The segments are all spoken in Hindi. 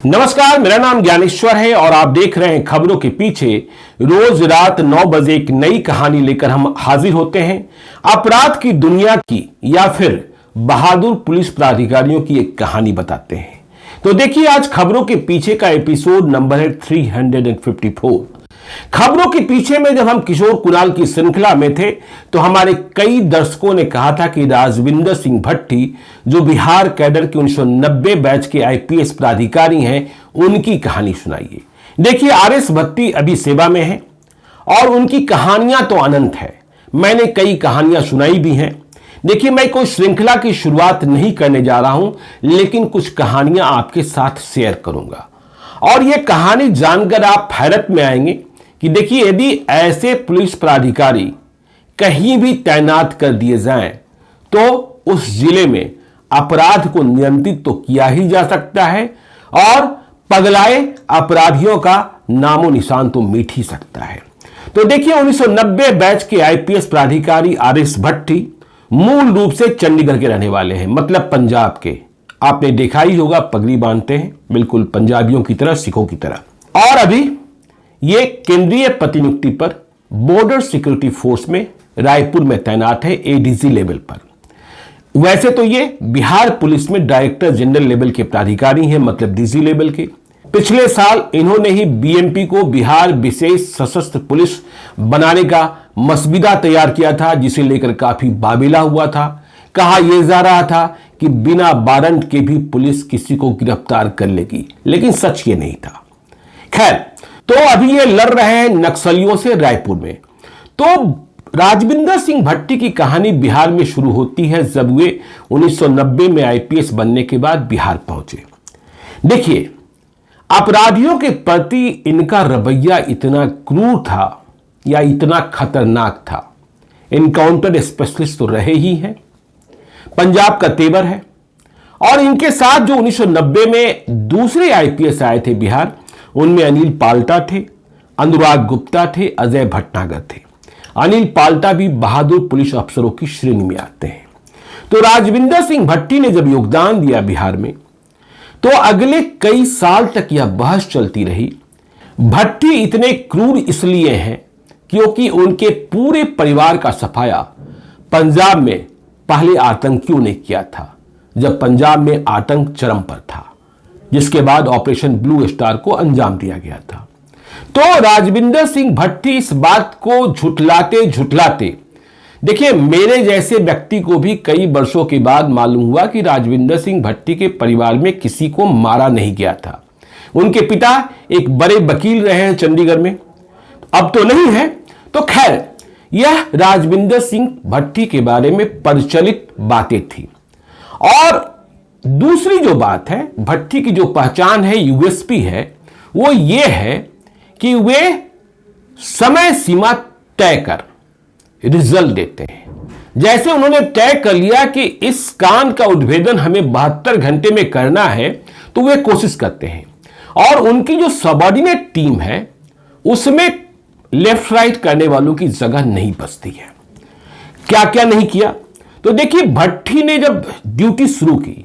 नमस्कार, मेरा नाम ज्ञानेश्वर है और आप देख रहे हैं खबरों के पीछे। रोज रात 9 बजे एक नई कहानी लेकर हम हाजिर होते हैं। अपराध की दुनिया की या फिर बहादुर पुलिस प्राधिकारियों की एक कहानी बताते हैं। तो देखिए, आज खबरों के पीछे का एपिसोड नंबर है 354। खबरों के पीछे में जब हम किशोर कुणाल की श्रृंखला में थे तो हमारे कई दर्शकों ने कहा था कि राजविंदर सिंह भट्टी, जो बिहार कैडर के 1990 बैच के आईपीएस प्राधिकारी हैं, उनकी कहानी सुनाइए। देखिए, आरएस भट्टी अभी सेवा में है और उनकी कहानियां तो अनंत है। मैंने कई कहानियां सुनाई भी हैं। देखिए, मैं कोई श्रृंखला की शुरुआत नहीं करने जा रहा हूं, लेकिन कुछ कहानियां आपके साथ शेयर करूंगा और यह कहानी जानकर आप हैरत में आएंगे कि देखिए, यदि ऐसे पुलिस प्राधिकारी कहीं भी तैनात कर दिए जाएं तो उस जिले में अपराध को नियंत्रित तो किया ही जा सकता है और पगलाए अपराधियों का नामो निशान तो मिट ही सकता है। तो देखिए, 1990 बैच के आईपीएस प्राधिकारी आरएस भट्टी मूल रूप से चंडीगढ़ के रहने वाले हैं, मतलब पंजाब के। आपने देखा ही होगा, पगड़ी बांधते हैं बिल्कुल पंजाबियों की तरह, सिखों की तरह। और अभी ये केंद्रीय प्रतिनियुक्ति पर बॉर्डर सिक्योरिटी फोर्स में रायपुर में तैनात है, एडीजी लेवल पर। वैसे तो ये बिहार पुलिस में डायरेक्टर जनरल लेवल के प्राधिकारी हैं, मतलब डीजी लेवल के। पिछले साल इन्होंने ही बीएमपी को बिहार विशेष सशस्त्र पुलिस बनाने का मसविदा तैयार किया था, जिसे लेकर काफी बाबिला हुआ था। कहा यह जा रहा था कि बिना वारंट के भी पुलिस किसी को गिरफ्तार कर लेगी, लेकिन सच ये नहीं था। खैर, तो अभी ये लड़ रहे हैं नक्सलियों से रायपुर में। तो राजविंदर सिंह भट्टी की कहानी बिहार में शुरू होती है जब वे 1990 में आईपीएस बनने के बाद बिहार पहुंचे। देखिए, अपराधियों के प्रति इनका रवैया इतना क्रूर था या इतना खतरनाक था। इनकाउंटर स्पेशलिस्ट तो रहे ही हैं, पंजाब का तेवर है। और इनके साथ जो 1990 में दूसरे आईपीएस आए थे बिहार, उनमें अनिल पाल्टा थे, अनुराग गुप्ता थे, अजय भटनागर थे। अनिल पाल्टा भी बहादुर पुलिस अफसरों की श्रेणी में आते हैं। तो राजविंदर सिंह भट्टी ने जब योगदान दिया बिहार में, तो अगले कई साल तक यह बहस चलती रही। भट्टी इतने क्रूर इसलिए हैं क्योंकि उनके पूरे परिवार का सफाया पंजाब में पहले आतंकियों ने किया था, जब पंजाब में आतंक चरम पर था, जिसके बाद ऑपरेशन ब्लू स्टार को अंजाम दिया गया था। तो राजविंदर सिंह भट्टी इस बात को झुठलाते देखिए, मेरे जैसे व्यक्ति को भी कई वर्षों के बाद मालूम हुआ कि राजविंदर सिंह भट्टी के परिवार में किसी को मारा नहीं गया था। उनके पिता एक बड़े वकील रहे हैं चंडीगढ़ में, अब तो नहीं है। तो खैर, यह राजविंदर सिंह भट्टी के बारे में प्रचलित बातें थी। और दूसरी जो बात है, भट्टी की जो पहचान है, यूएसपी है, वो ये है कि वे समय सीमा तय कर रिजल्ट देते हैं। जैसे उन्होंने तय कर लिया कि इस कांड का उद्भेदन हमें 72 घंटे में करना है, तो वे कोशिश करते हैं। और उनकी जो सबऑर्डिनेट टीम है, उसमें लेफ्ट राइट करने वालों की जगह नहीं बचती है। क्या क्या नहीं किया, तो देखिए, भट्टी ने जब ड्यूटी शुरू की,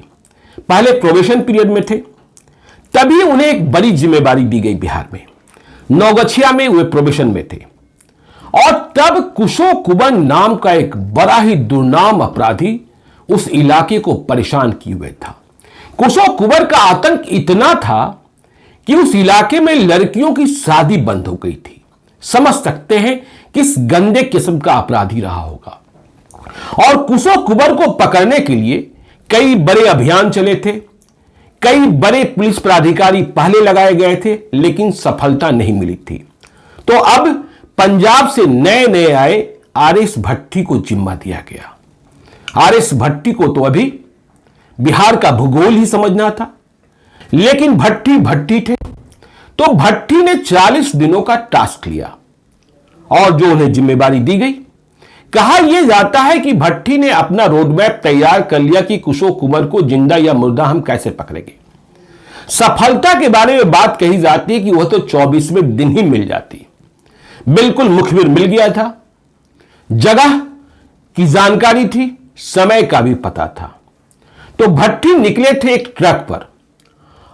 पहले प्रोबेशन पीरियड में थे, तभी उन्हें एक बड़ी जिम्मेदारी दी गई बिहार में। नौगछिया में वे प्रोबेशन में थे और तब कुशो कुबन नाम का एक बड़ा ही दुर्नाम अपराधी उस इलाके को परेशान किए हुए था। कुशो कुबर का आतंक इतना था कि उस इलाके में लड़कियों की शादी बंद हो गई थी। समझ सकते हैं किस गंदे किस्म का अपराधी रहा होगा। और कुशो कुबर को पकड़ने के लिए कई बड़े अभियान चले थे, कई बड़े पुलिस प्राधिकारी पहले लगाए गए थे, लेकिन सफलता नहीं मिली थी। तो अब पंजाब से नए नए आए आरएस भट्टी को जिम्मा दिया गया। आरएस भट्टी को तो अभी बिहार का भूगोल ही समझना था, लेकिन भट्टी भट्टी थे। तो भट्टी ने 40 दिनों का टास्क लिया और जो उन्हें जिम्मेदारी दी गई, कहा यह जाता है कि भट्टी ने अपना रोडमैप तैयार कर लिया कि कुशो कुमार को जिंदा या मुर्दा हम कैसे पकड़ेंगे। सफलता के बारे में बात कही जाती है कि वह तो 24वें दिन ही मिल जाती। बिल्कुल मुखबिर मिल गया था, जगह की जानकारी थी, समय का भी पता था। तो भट्टी निकले थे एक ट्रक पर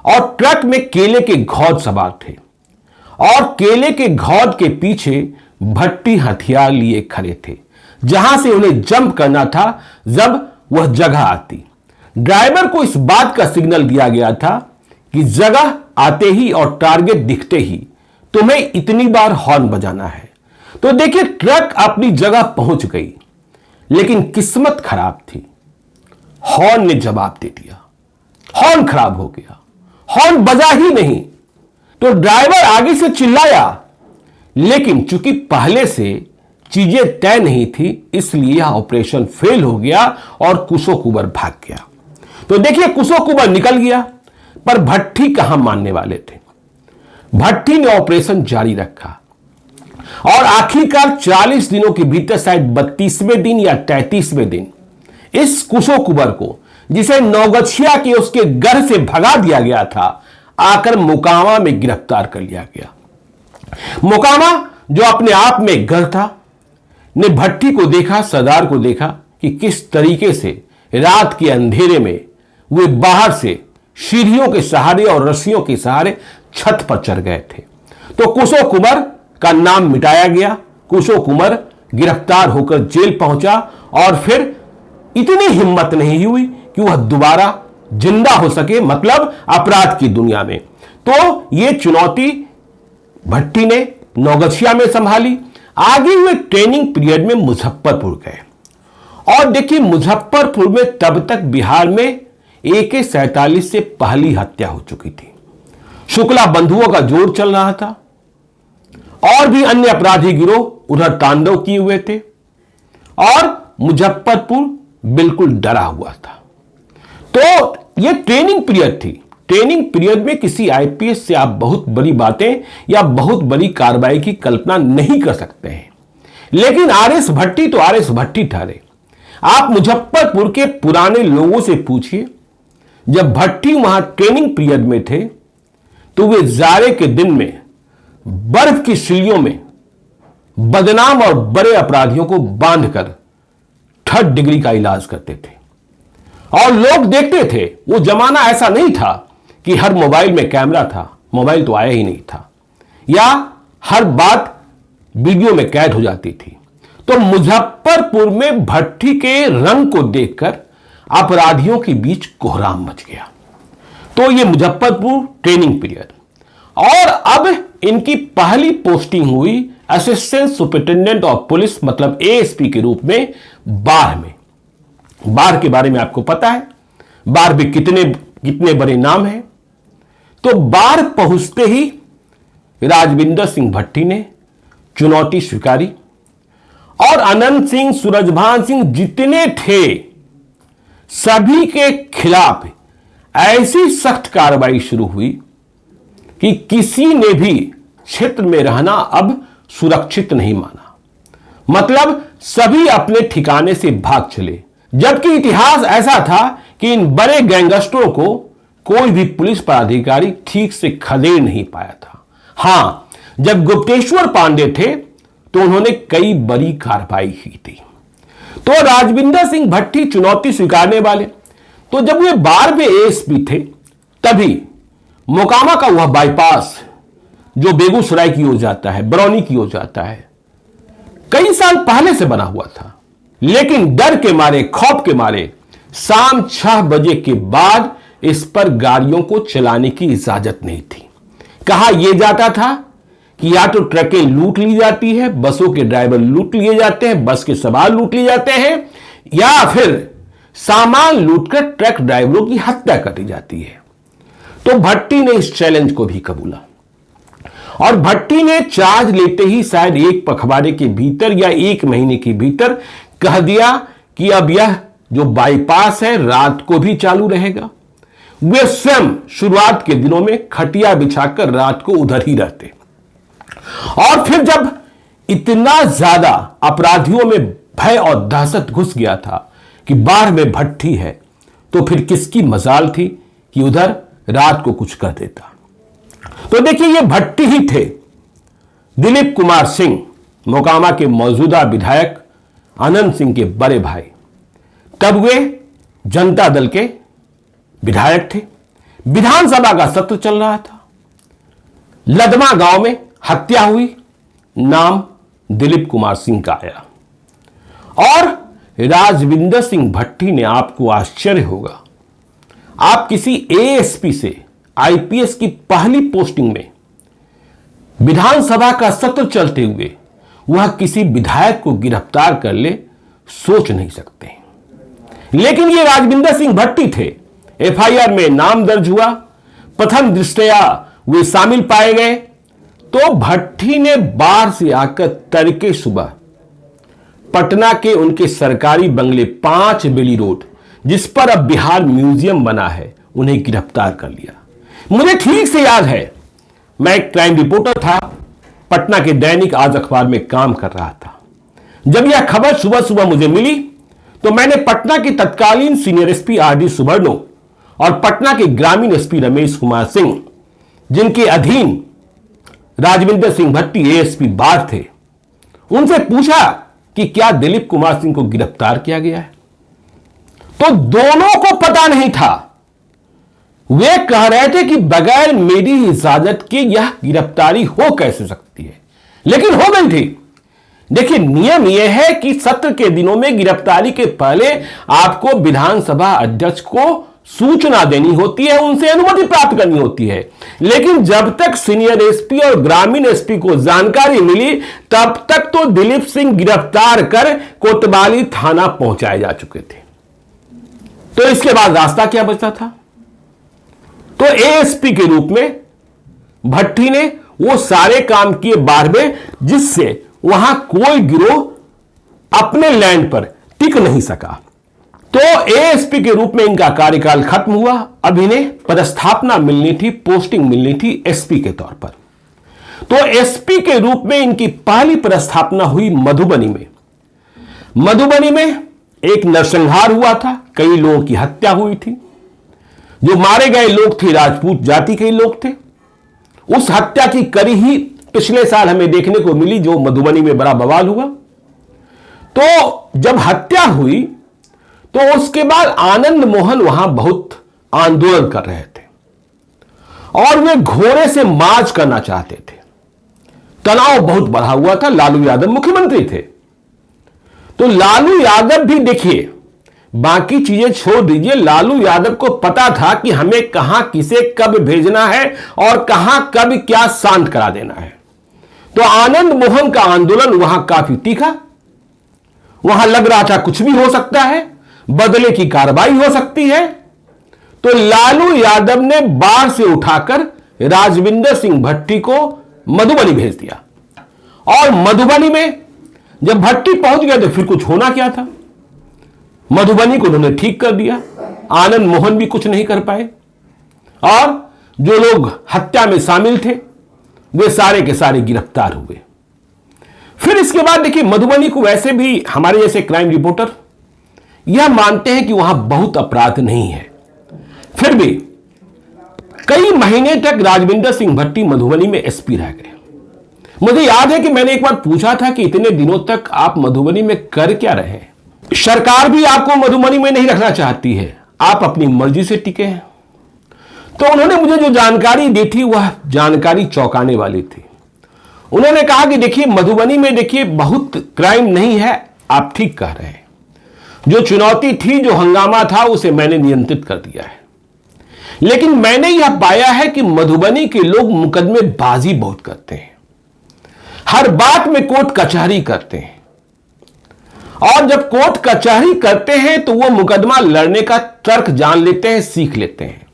और ट्रक में केले के घौद सवार थे और केले के घौद के पीछे भट्टी हथियार लिए खड़े थे, जहां से उन्हें जंप करना था जब वह जगह आती। ड्राइवर को इस बात का सिग्नल दिया गया था कि जगह आते ही और टारगेट दिखते ही तुम्हें इतनी बार हॉर्न बजाना है। तो देखिए, ट्रक अपनी जगह पहुंच गई, लेकिन किस्मत खराब थी। हॉर्न ने जवाब दे दिया, हॉर्न खराब हो गया, हॉर्न बजा ही नहीं। तो ड्राइवर आगे से चिल्लाया, लेकिन चूंकि पहले से चीजें तय नहीं थी, इसलिए यह ऑपरेशन फेल हो गया और कुशो कुंवर भाग गया। तो देखिए, कुशो कुंवर निकल गया, पर भट्टी कहां मानने वाले थे। भट्टी ने ऑपरेशन जारी रखा और आखिरकार 40 दिनों के भीतर, शायद 32वें दिन या 33वें दिन, इस कुशो कुंवर को, जिसे नौगछिया के उसके घर से भगा दिया गया था, आकर मोकामा में गिरफ्तार कर लिया गया। मोकामा, जो अपने आप में घर था, ने भट्टी को देखा, सरदार को देखा कि किस तरीके से रात के अंधेरे में वे बाहर से सीढ़ियों के सहारे और रस्सियों के सहारे छत पर चढ़ गए थे। तो कुशो कुंवर का नाम मिटाया गया। कुशो कुंवर गिरफ्तार होकर जेल पहुंचा और फिर इतनी हिम्मत नहीं हुई कि वह दोबारा जिंदा हो सके, मतलब अपराध की दुनिया में। तो यह चुनौती भट्टी ने नौगछिया में संभाली। आगे हुए ट्रेनिंग पीरियड में मुजफ्फरपुर गए और देखिए, मुजफ्फरपुर में तब तक बिहार में AK-47 से पहली हत्या हो चुकी थी। शुक्ला बंधुओं का जोर चल रहा था और भी अन्य अपराधी गिरोह उधर तांडव किए हुए थे और मुजफ्फरपुर बिल्कुल डरा हुआ था। तो यह ट्रेनिंग पीरियड थी। ट्रेनिंग पीरियड में किसी IPS से आप बहुत बड़ी बातें या बहुत बड़ी कार्रवाई की कल्पना नहीं कर सकते हैं, लेकिन RS भट्टी तो RS भट्टी ठहरे। आप मुजफ्फरपुर के पुराने लोगों से पूछिए, जब भट्टी वहां ट्रेनिंग पीरियड में थे तो वे जाड़े के दिन में बर्फ की सीढ़ियों में बदनाम और बड़े अपराधियों को बांधकर 3rd डिग्री का इलाज करते थे और लोग देखते थे। वो जमाना ऐसा नहीं था कि हर मोबाइल में कैमरा था, मोबाइल तो आया ही नहीं था, या हर बात वीडियो में कैद हो जाती थी। तो मुजफ्फरपुर में भट्टी के रंग को देखकर अपराधियों के बीच कोहराम मच गया। तो ये मुजफ्फरपुर ट्रेनिंग पीरियड, और अब इनकी पहली पोस्टिंग हुई असिस्टेंट सुपरिटेंडेंट ऑफ पुलिस, मतलब ASP के रूप में बाढ़ में। बाढ़ के बारे में आपको पता है, बाढ़ में कितने बड़े नाम हैं। तो बाढ़ पहुंचते ही राजविंदर सिंह भट्टी ने चुनौती स्वीकारी और अनंत सिंह, सूरजभान सिंह जितने थे, सभी के खिलाफ ऐसी सख्त कार्रवाई शुरू हुई कि किसी ने भी क्षेत्र में रहना अब सुरक्षित नहीं माना। मतलब सभी अपने ठिकाने से भाग चले, जबकि इतिहास ऐसा था कि इन बड़े गैंगस्टरों को कोई भी पुलिस पदाधिकारी ठीक से खदेड़ नहीं पाया था। हां, जब गुप्तेश्वर पांडे थे तो उन्होंने कई बड़ी कार्रवाई की थी। तो राजविंदर सिंह भट्टी चुनौती स्वीकारने वाले। तो जब वे बाढ़ में ASP थे, तभी मोकामा का वह बाईपास जो बेगूसराय की ओर जाता है, बरौनी की ओर जाता है, कई साल पहले से बना हुआ था, लेकिन डर के मारे, खौफ के मारे शाम 6 बजे के बाद इस पर गाड़ियों को चलाने की इजाजत नहीं थी। कहा यह जाता था कि या तो ट्रकें लूट ली जाती है, बसों के ड्राइवर लूट लिए जाते हैं, बस के सवार लूट लिए जाते हैं, या फिर सामान लूटकर ट्रक ड्राइवरों की हत्या कर दी जाती है। तो भट्टी ने इस चैलेंज को भी कबूला और भट्टी ने चार्ज लेते ही शायद एक पखवाड़े के भीतर या 1 महीने के भीतर कह दिया कि अब यह जो बाईपास है रात को भी चालू रहेगा। वे स्वयं शुरुआत के दिनों में खटिया बिछाकर रात को उधर ही रहते, और फिर जब इतना ज्यादा अपराधियों में भय और दहशत घुस गया था कि बाढ़ में भट्टी है, तो फिर किसकी मजाल थी कि उधर रात को कुछ कर देता। तो देखिए, ये भट्टी ही थे। दिलीप कुमार सिंह, मोकामा के मौजूदा विधायक अनंत सिंह के बड़े भाई, तब वे जनता दल के विधायक थे। विधानसभा का सत्र चल रहा था। लदमा गांव में हत्या हुई, नाम दिलीप कुमार सिंह का आया। और राजविंदर सिंह भट्टी ने, आपको आश्चर्य होगा, आप किसी एएसपी से आईपीएस की पहली पोस्टिंग में विधानसभा का सत्र चलते हुए वह किसी विधायक को गिरफ्तार कर ले, सोच नहीं सकते। लेकिन ये राजविंदर सिंह भट्टी थे। एफआईआर में नाम दर्ज हुआ, प्रथम दृष्टया वे शामिल पाए गए। तो भट्टी ने बाहर से आकर तड़के सुबह पटना के उनके सरकारी बंगले 5 बेली रोड, जिस पर अब बिहार म्यूजियम बना है, उन्हें गिरफ्तार कर लिया। मुझे ठीक से याद है, मैं एक क्राइम रिपोर्टर था, पटना के दैनिक आज अखबार में काम कर रहा था। जब यह खबर सुबह सुबह मुझे मिली तो मैंने पटना के तत्कालीन सीनियर एसपी आरडी सुबर्णो और पटना के ग्रामीण एसपी रमेश कुमार सिंह, जिनके अधीन राजविंदर सिंह भट्टी एएसपी बार थे, उनसे पूछा कि क्या दिलीप कुमार सिंह को गिरफ्तार किया गया है। तो दोनों को पता नहीं था। वे कह रहे थे कि बगैर मेरी इजाजत के यह गिरफ्तारी हो कैसे सकती है, लेकिन हो गई थी। देखिए, नियम यह है कि सत्र के दिनों में गिरफ्तारी के पहले आपको विधानसभा अध्यक्ष को सूचना देनी होती है, उनसे अनुमति प्राप्त करनी होती है। लेकिन जब तक सीनियर एसपी और ग्रामीण एसपी को जानकारी मिली, तब तक तो दिलीप सिंह गिरफ्तार कर कोतवाली थाना पहुंचाए जा चुके थे। तो इसके बाद रास्ता क्या बचा था? तो एएसपी के रूप में भट्टी ने वो सारे काम किए बार में, जिससे वहां कोई गिरोह अपने लैंड पर टिक नहीं सका। तो एएसपी के रूप में इनका कार्यकाल खत्म हुआ। अब इन्हें पदस्थापना मिलनी थी, पोस्टिंग मिलनी थी एसपी के तौर पर। तो एसपी के रूप में इनकी पहली पदस्थापना हुई मधुबनी में। मधुबनी में एक नरसंहार हुआ था, कई लोगों की हत्या हुई थी। जो मारे गए लोग थे राजपूत जाति के लोग थे। उस हत्या की कड़ी ही पिछले साल हमें देखने को मिली, जो मधुबनी में बड़ा बवाल हुआ। तो जब हत्या हुई तो उसके बाद आनंद मोहन वहां बहुत आंदोलन कर रहे थे और वे घोड़े से मार्च करना चाहते थे। तनाव बहुत बढ़ा हुआ था। लालू यादव मुख्यमंत्री थे। तो लालू यादव भी, देखिए, बाकी चीजें छोड़ दीजिए, लालू यादव को पता था कि हमें कहां किसे कब भेजना है और कहां कब क्या शांत करा देना है। तो आनंद मोहन का आंदोलन वहां काफी तीखा। वहां लग रहा था कुछ भी हो सकता है, बदले की कार्रवाई हो सकती है। तो लालू यादव ने बाढ़ से उठाकर राजविंदर सिंह भट्टी को मधुबनी भेज दिया। और मधुबनी में जब भट्टी पहुंच गए तो फिर कुछ होना क्या था। मधुबनी को उन्होंने ठीक कर दिया, आनंद मोहन भी कुछ नहीं कर पाए और जो लोग हत्या में शामिल थे वे सारे के सारे गिरफ्तार हुए। फिर इसके बाद देखिए, मधुबनी को वैसे भी हमारे जैसे क्राइम रिपोर्टर यह मानते हैं कि वहां बहुत अपराध नहीं है। फिर भी कई महीने तक राजविंदर सिंह भट्टी मधुबनी में एसपी रह गए। मुझे याद है कि मैंने एक बार पूछा था कि इतने दिनों तक आप मधुबनी में कर क्या रहे हैं? सरकार भी आपको मधुबनी में नहीं रखना चाहती है, आप अपनी मर्जी से टिके हैं। तो उन्होंने मुझे जो जानकारी दी थी वह जानकारी चौंकाने वाली थी। उन्होंने कहा कि देखिए, मधुबनी में देखिए बहुत क्राइम नहीं है, आप ठीक कह रहे हैं। जो चुनौती थी, जो हंगामा था, उसे मैंने नियंत्रित कर दिया है। लेकिन मैंने यह पाया है कि मधुबनी के लोग मुकदमेबाजी बहुत करते हैं, हर बात में कोर्ट कचहरी करते हैं। और जब कोर्ट कचहरी करते हैं तो वो मुकदमा लड़ने का तर्क जान लेते हैं, सीख लेते हैं।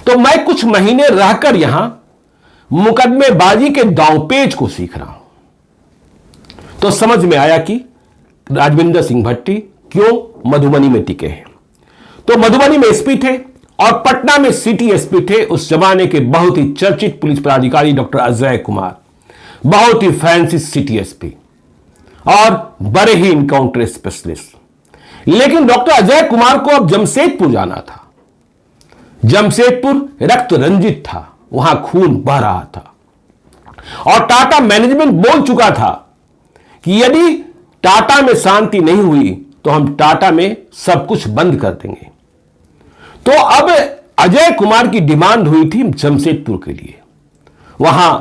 तो मैं कुछ महीने रहकर यहां मुकदमेबाजी के दांवपेच को सीख रहा हूं। तो समझ में आया कि राजविंदर सिंह भट्टी क्यों मधुबनी में टिके हैं। तो मधुबनी में एसपी थे और पटना में सिटी एसपी थे उस जमाने के बहुत ही चर्चित पुलिस पदाधिकारी डॉक्टर अजय कुमार, बहुत ही फैंसी सिटी एसपी और बड़े ही इनकाउंटर स्पेशलिस्ट। लेकिन डॉक्टर अजय कुमार को अब जमशेदपुर जाना था। जमशेदपुर रक्त रंजित था, वहां खून बह रहा था और टाटा मैनेजमेंट बोल चुका था कि यदि टाटा में शांति नहीं हुई तो हम टाटा में सब कुछ बंद कर देंगे। तो अब अजय कुमार की डिमांड हुई थी जमशेदपुर के लिए। वहां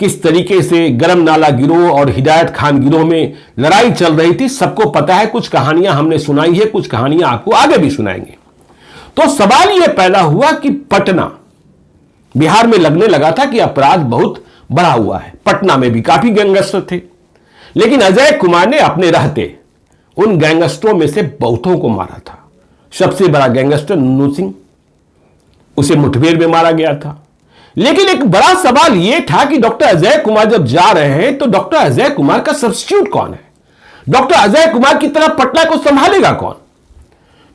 किस तरीके से गरम नाला गिरोह और हिदायत खान गिरोह में लड़ाई चल रही थी सबको पता है। कुछ कहानियां हमने सुनाई है, कुछ कहानियां आपको आगे भी सुनाएंगे। तो सवाल यह पैदा हुआ कि पटना बिहार में लगने लगा था कि अपराध बहुत बढ़ा हुआ है। पटना में भी काफी गैंगस्टर थे, लेकिन अजय कुमार ने अपने रहते उन गैंगस्टरों में से बहुतों को मारा था। सबसे बड़ा गैंगस्टर नन्नू सिंह, उसे मुठभेड़ में मारा गया था। लेकिन एक बड़ा सवाल यह था कि डॉक्टर अजय कुमार जब जा रहे हैं तो डॉक्टर अजय कुमार का सब्स्टिट्यूट कौन है? डॉक्टर अजय कुमार की तरह पटना को संभालेगा कौन?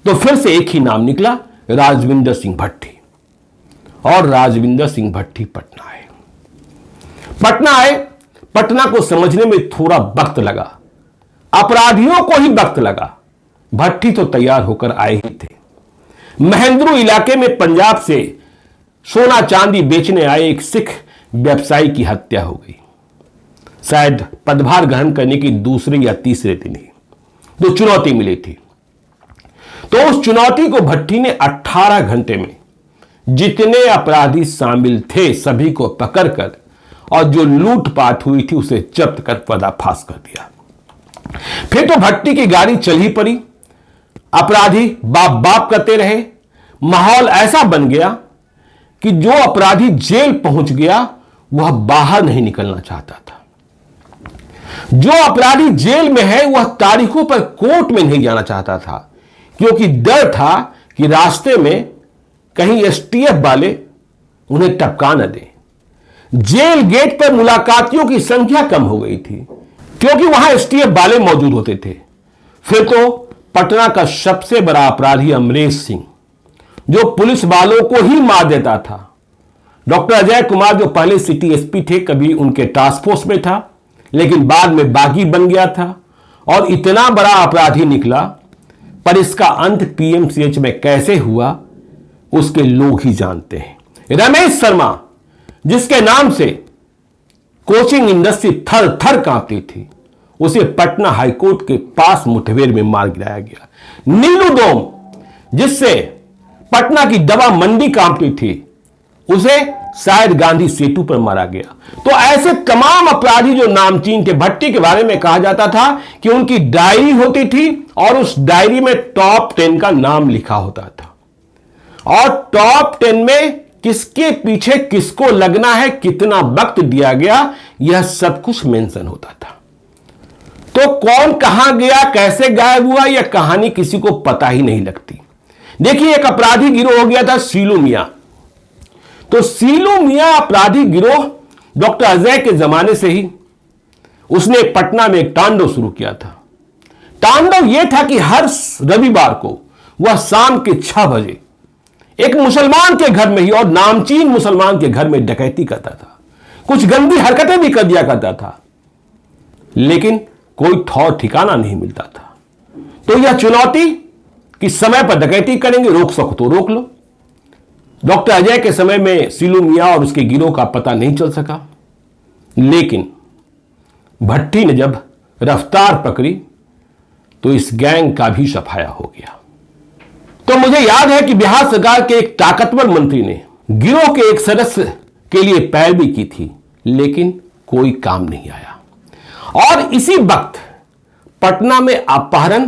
तो फिर से एक ही नाम निकला, राजविंदर सिंह भट्टी। और राजविंदर सिंह भट्टी पटना आए। पटना को समझने में थोड़ा वक्त लगा, अपराधियों को ही वक्त लगा। भट्टी तो तैयार होकर आए ही थे। महेंद्रू इलाके में पंजाब से सोना चांदी बेचने आए एक सिख व्यवसायी की हत्या हो गई, शायद पदभार ग्रहण करने की दूसरे या तीसरे दिन ही। तो चुनौती मिली थी। तो उस चुनौती को भट्टी ने 18 घंटे में जितने अपराधी शामिल थे सभी को पकड़कर और जो लूटपाट हुई थी उसे जब्त कर पर्दाफाश कर दिया। फिर तो भट्टी की गाड़ी चल ही पड़ी। अपराधी बाप बाप करते रहे। माहौल ऐसा बन गया कि जो अपराधी जेल पहुंच गया वह बाहर नहीं निकलना चाहता था। जो अपराधी जेल में है वह तारीखों पर कोर्ट में नहीं जाना चाहता था, क्योंकि डर था कि रास्ते में कहीं एसटीएफ वाले उन्हें टपका न दें। जेल गेट पर मुलाकातियों की संख्या कम हो गई थी, क्योंकि वहां एसटीएफ वाले मौजूद होते थे। फिर तो पटना का सबसे बड़ा अपराधी अमरेश सिंह, जो पुलिस वालों को ही मार देता था। डॉक्टर अजय कुमार जो पहले सिटी एसपी थे, कभी उनके टास्क फोर्स में था, लेकिन बाद में बागी बन गया था और इतना बड़ा अपराधी निकला। पर इसका अंत पीएमसीएच में कैसे हुआ उसके लोग ही जानते हैं। रमेश शर्मा, जिसके नाम से कोचिंग इंडस्ट्री थर थर कांपती थी, उसे पटना हाईकोर्ट के पास मुठभेड़ में मार गिराया गया। नीलू डोम, जिससे पटना की दवा मंडी कांपती थी, उसे शायद गांधी सेतु पर मारा गया। तो ऐसे तमाम अपराधी जो नामचीन थे। भट्टी के बारे में कहा जाता था कि उनकी डायरी होती थी और उस डायरी में टॉप 10 का नाम लिखा होता था, और टॉप 10 में किसके पीछे किसको लगना है, कितना वक्त दिया गया, यह सब कुछ मेंशन होता था। तो कौन कहां गया, कैसे गायब हुआ, यह कहानी किसी को पता ही नहीं लगती। देखिए, एक अपराधी गिरोह हो गया था सीलू मियां। तो सीलू मियां अपराधी गिरोह डॉक्टर अजय के जमाने से ही उसने पटना में एक तांडव शुरू किया था। तांडव यह था कि हर रविवार को वह शाम के 6 बजे एक मुसलमान के घर में ही, और नामचीन मुसलमान के घर में डकैती करता था। कुछ गंदी हरकतें भी कर दिया करता था, लेकिन कोई ठौर ठिकाना नहीं मिलता था। तो यह चुनौती कि समय पर डकैती करेंगे, रोक सको तो रोक लो। डॉक्टर अजय के समय में सीलू मियां और उसके गिरोह का पता नहीं चल सका, लेकिन भट्टी ने जब रफ्तार पकड़ी तो इस गैंग का भी सफाया हो गया। तो मुझे याद है कि बिहार सरकार के एक ताकतवर मंत्री ने गिरोह के एक सदस्य के लिए पैरवी की थी, लेकिन कोई काम नहीं आया। और इसी वक्त पटना में अपहरण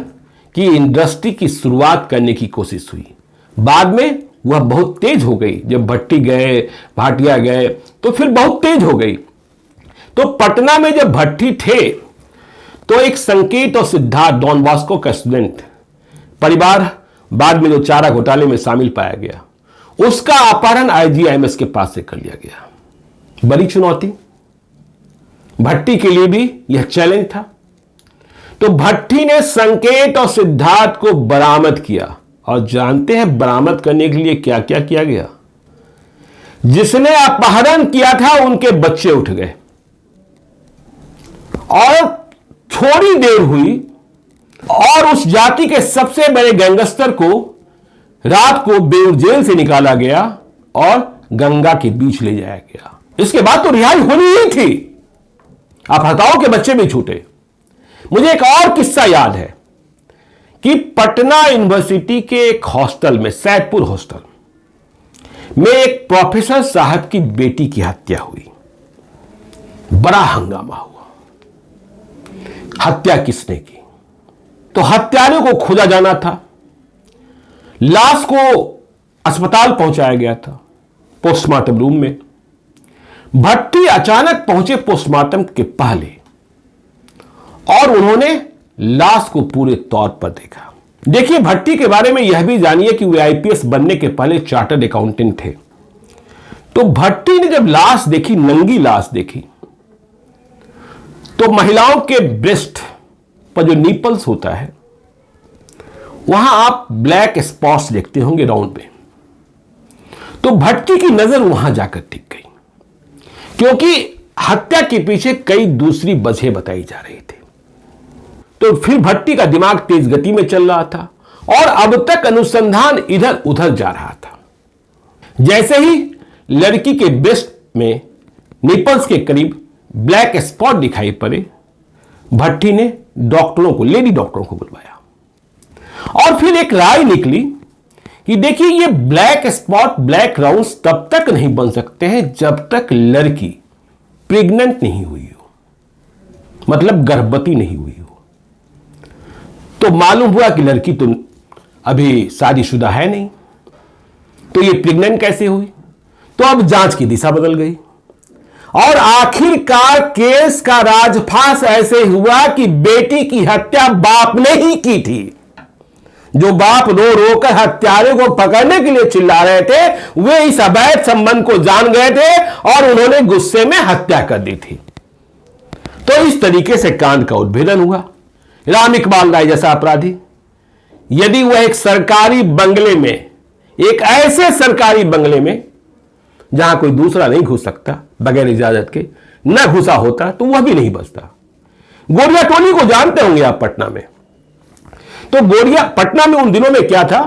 की इंडस्ट्री की शुरुआत करने की कोशिश हुई। बाद में वह बहुत तेज हो गई। जब भट्टी गए, भाटिया गए, तो फिर बहुत तेज हो गई। तो पटना में जब भट्टी थे तो एक संकेत और सिद्धार्थ डॉन बॉस्को का स्टूडेंट परिवार, बाद में जो चारा घोटाले में शामिल पाया गया, उसका अपहरण आईजीआईएमएस के पास से कर लिया गया। बड़ी चुनौती भट्टी के लिए भी यह चैलेंज था। तो भट्टी ने संकेत और सिद्धार्थ को बरामद किया, और जानते हैं बरामद करने के लिए क्या क्या किया गया? जिसने अपहरण किया था उनके बच्चे उठ गए, और थोड़ी देर हुई और उस जाति के सबसे बड़े गैंगस्टर को रात को बेऊर जेल से निकाला गया और गंगा के बीच ले जाया गया। इसके बाद तो रिहाई होनी ही थी। अपहताओं के बच्चे भी छूटे। मुझे एक और किस्सा याद है कि पटना यूनिवर्सिटी के एक हॉस्टल में, सैदपुर हॉस्टल, में एक प्रोफेसर साहब की बेटी की हत्या हुई। बड़ा हंगामा हुआ। हत्या किसने की? तो हत्यारे को खोजा जाना था। लाश को अस्पताल पहुंचाया गया था, पोस्टमार्टम रूम में। भट्टी अचानक पहुंचे पोस्टमार्टम के पहले और उन्होंने लाश को पूरे तौर पर देखा। देखिए, भट्टी के बारे में यह भी जानिए कि वे आईपीएस बनने के पहले चार्टर्ड अकाउंटेंट थे। तो भट्टी ने जब लाश देखी, नंगी लाश देखी, तो महिलाओं के ब्रेस्ट पर जो निपल्स होता है, वहां आप ब्लैक स्पॉट्स देखते होंगे राउंड में। तो भट्टी की नजर वहां जाकर टिक गई, क्योंकि हत्या के पीछे कई दूसरी वजह बताई जा रही थी। तो फिर भट्टी का दिमाग तेज गति में चल रहा था और अब तक अनुसंधान इधर उधर जा रहा था। जैसे ही लड़की के ब्रेस्ट में निपल्स के करीब ब्लैक स्पॉट दिखाई पड़े, भट्टी ने डॉक्टरों को, लेडी डॉक्टरों को बुलवाया और फिर एक राय निकली कि देखिए, ये ब्लैक स्पॉट, ब्लैक राउंड्स तब तक नहीं बन सकते हैं जब तक लड़की प्रेग्नेंट नहीं हुई हो, मतलब गर्भवती नहीं हुई हो। तो मालूम हुआ कि लड़की तो अभी शादीशुदा है नहीं, तो ये प्रेग्नेंट कैसे हुई? तो अब जांच की दिशा बदल गई और आखिरकार केस का राजफास ऐसे हुआ कि बेटी की हत्या बाप ने ही की थी। जो बाप रो रो कर हत्यारे को पकड़ने के लिए चिल्ला रहे थे, वे इस अवैध संबंध को जान गए थे और उन्होंने गुस्से में हत्या कर दी थी। तो इस तरीके से कांड का उद्भेदन हुआ। राम इकबाल राय जैसा अपराधी, यदि वह एक सरकारी बंगले में, एक ऐसे सरकारी बंगले में जहां कोई दूसरा नहीं घुस सकता बगैर इजाजत के, न घुसा होता तो वह भी नहीं बचता। गोरिया टोली को जानते होंगे आप पटना में। तो पटना में उन दिनों में क्या था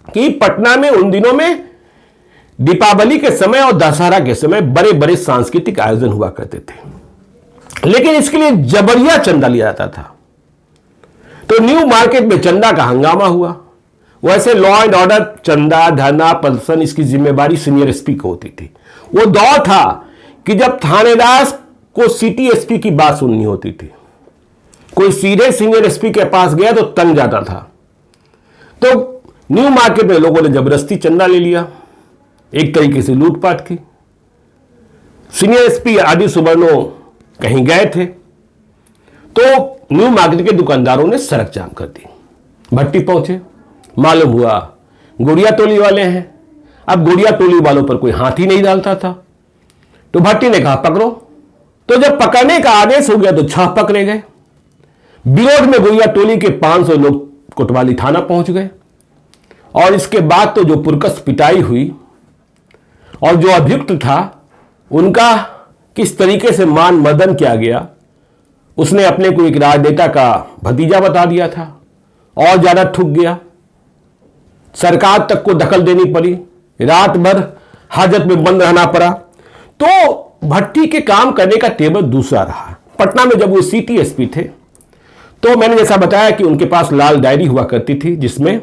कि पटना में उन दिनों में दीपावली के समय और दशहरा के समय बड़े बड़े सांस्कृतिक आयोजन हुआ करते थे, लेकिन इसके लिए जबरिया चंदा लिया जाता था। तो न्यू मार्केट में चंदा का हंगामा हुआ। वैसे लॉ एंड ऑर्डर, चंदा, धरना प्रदर्शन, इसकी जिम्मेवारी सीनियर एसपी को होती थी। वो दौर था कि जब थानेदार को सिटी एसपी की बात सुननी होती थी। कोई सीधे सीनियर एसपी के पास गया तो तंग जाता था। तो न्यू मार्केट में लोगों ने जबरदस्ती चंदा ले लिया, एक तरीके से लूटपाट की। सीनियर एसपी आदि सुबर्णो कहीं गए थे, तो न्यू मार्केट के दुकानदारों ने सड़क जाम कर दी। भट्टी पहुंचे, मालूम हुआ गुड़िया टोली वाले हैं। अब गुड़िया टोली वालों पर कोई हाथ ही नहीं डालता था, तो भट्टी ने कहा पकड़ो। तो जब पकड़ने का आदेश हो गया तो 6 पकड़े गए। विरोध में गुड़िया टोली के 500 लोग कोतवाली थाना पहुंच गए और इसके बाद तो जो पुरकस पिटाई हुई और जो अभियुक्त था उनका किस तरीके से मान मर्दन किया गया। उसने अपने को एक राजनेता का भतीजा बता दिया था और ज्यादा ठुक गया। सरकार तक को दखल देनी पड़ी, रात भर हाजत में बंद रहना पड़ा। तो भट्टी के काम करने का टेबल दूसरा रहा। पटना में जब वो सिटी एसपी थे तो मैंने जैसा बताया कि उनके पास लाल डायरी हुआ करती थी जिसमें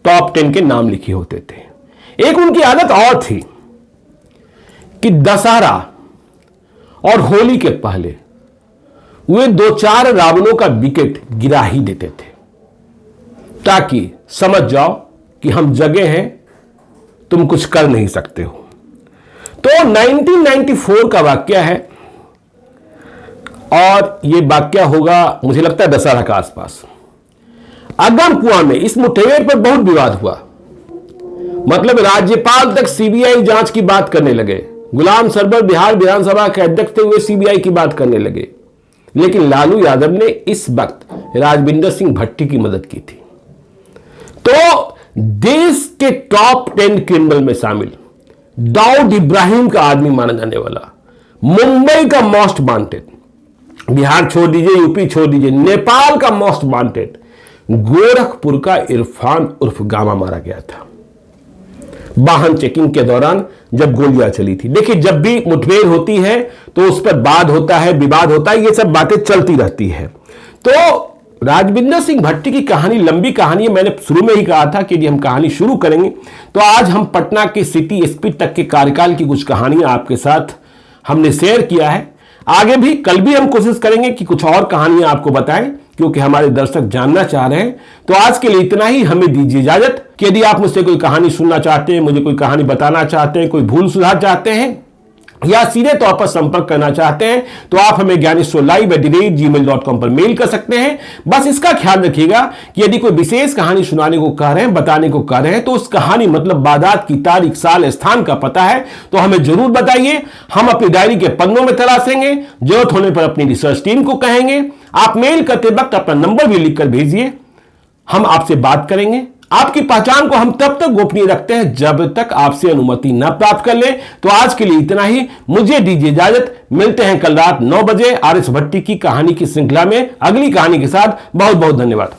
टॉप 10 के नाम लिखे होते थे। एक उनकी आदत और थी कि दशहरा और होली के पहले वे 2-4 रावणों का विकेट गिरा ही देते थे, ताकि समझ जाओ कि हम जगे हैं, तुम कुछ कर नहीं सकते हो। तो 1994 का वाकया है और यह वाकया होगा मुझे लगता है दशहरा के आसपास। अगमकुआं में इस मुठभेड़ पर बहुत विवाद हुआ। मतलब राज्यपाल तक सीबीआई जांच की बात करने लगे। गुलाम सरवर बिहार विधानसभा के अध्यक्ष थे, हुए सीबीआई की बात करने लगे। लेकिन लालू यादव ने इस वक्त राजविंदर सिंह भट्टी की मदद की थी। तो देश के टॉप 10 क्रिमिनल में शामिल दाऊद इब्राहिम का आदमी माना जाने वाला, मुंबई का मोस्ट वांटेड, बिहार छोड़ दीजिए, यूपी छोड़ दीजिए, नेपाल का मोस्ट वांटेड, गोरखपुर का इरफान उर्फ गामा मारा गया था वाहन चेकिंग के दौरान जब गोलियां चली थी। देखिए, जब भी मुठभेड़ होती है तो उस पर वाद होता है, विवाद होता है, ये सब बातें चलती रहती है। तो राजविंदर सिंह भट्टी की कहानी लंबी कहानी है। मैंने शुरू में ही कहा था कि यदि हम कहानी शुरू करेंगे तो आज हम पटना के सिटी एसपी तक के कार्यकाल की कुछ कहानियां आपके साथ हमने शेयर किया है। आगे भी कल भी हम कोशिश करेंगे कि कुछ और कहानियां आपको बताएं, क्योंकि हमारे दर्शक जानना चाह रहे हैं। तो आज के लिए इतना ही, हमें दीजिए इजाजत। कि यदि आप मुझसे कोई कहानी सुनना चाहते हैं, मुझे कोई कहानी बताना चाहते हैं, कोई भूल सुधार चाहते हैं या सीधे तौर पर संपर्क करना चाहते हैं तो आप हमें gyaneswar@gmail.com पर मेल कर सकते हैं। बस इसका ख्याल रखिएगा कि यदि कोई विशेष कहानी सुनाने को कह रहे हैं, बताने को कह रहे हैं, तो उस कहानी मतलब बादात की तारीख, साल, स्थान का पता है तो हमें जरूर बताइए। हम अपनी डायरी के पन्नों में तलाशेंगे, जरूरत होने पर अपनी रिसर्च टीम को कहेंगे। आप मेल करते वक्त अपना नंबर भी लिखकर भेजिए, हम आपसे बात करेंगे। आपकी पहचान को हम तब तक गोपनीय रखते हैं जब तक आपसे अनुमति न प्राप्त कर ले। तो आज के लिए इतना ही, मुझे दीजिए इजाजत। मिलते हैं कल रात 9 बजे आर एस भट्टी की कहानी की श्रृंखला में अगली कहानी के साथ। बहुत बहुत धन्यवाद।